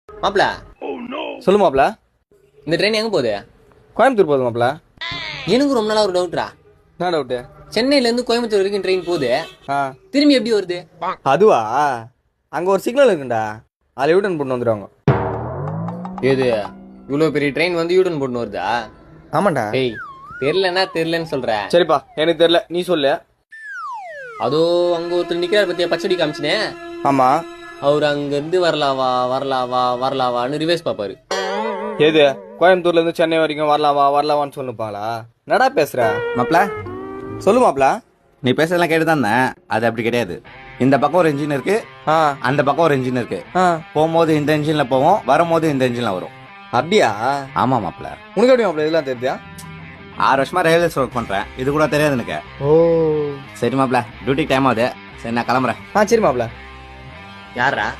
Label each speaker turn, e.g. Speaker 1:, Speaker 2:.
Speaker 1: மாப்ள
Speaker 2: சொல்லு மாப்ள.
Speaker 1: இந்த ட்ரெயின் எங்க போகுது?
Speaker 2: கோயம்புத்தூர் போகுது மாப்ள.
Speaker 1: எனக்கு ரொம்ப நாளா ஒரு டவுட்ரா.
Speaker 2: என்ன டவுட்டு?
Speaker 1: சென்னையில இருந்து கோயம்புத்தூர் வரைக்கும் ட்ரெயின் போகுது,
Speaker 2: ஆ
Speaker 1: திரும்பி எப்படி வருது?
Speaker 2: அதுவா, அங்கே ஒரு சிக்னல் இருக்குண்டா, அதில் யூட்டன் போட்டு வந்துடுவாங்க.
Speaker 1: ஏது இவ்வளவு பெரிய ட்ரெயின் வந்து யூட்டன் போட்டு வருதா?
Speaker 2: ஆமாண்டா.
Speaker 1: ஏய் தெரியலன்னா தெரியலன்னு சொல்ற.
Speaker 2: சரிப்பா, எனக்கு தெரியல, நீ சொல்லு.
Speaker 1: அதோ அங்க ஒருத்தர் நிக்கிறார் பத்தியா, பச்சடி காமிச்சினே.
Speaker 2: ஆமா.
Speaker 1: அவர் அங்க இருந்து வரலாவா வரலாவா வரலாவான்னு ரிவேஸ் பாப்பாரு.
Speaker 2: எது கோயம்புத்தூர்ல இருந்து சென்னை வரைக்கும் வரலாவா வரலாவான்னு சொல்லுப்பாங்களா? என்னடா பேசுற
Speaker 3: மாப்ள?
Speaker 2: சொல்லு மாப்ள.
Speaker 3: நீ பேசுறதெல்லாம் கேட்டுதான் அது அப்படி கிடையாது. இந்த பக்கம் ஒரு இன்ஜின் இருக்கு, அந்த பக்கம் ஒரு இன்ஜின் இருக்கு. போகும்போது இந்த இன்ஜின்ல போவோம், வரும்போது இந்த இன்ஜின்ல வரும்.
Speaker 2: அப்படியா?
Speaker 3: ஆமா மாப்ள.
Speaker 2: உனக்கு எப்படி மாப்ள இதெல்லாம் தெரியுதா?
Speaker 3: 6 வருஷமா ரயில்வேஸ் ஒர்க் பண்றேன், இது கூட தெரியாது எனக்கு.
Speaker 2: ஓ
Speaker 3: சரி மாப்ள, டியூட்டிக்கு டைம் ஆகுது, சரி நான் கிளம்புறேன்.
Speaker 2: சரி மாப்ள.
Speaker 1: யாரா?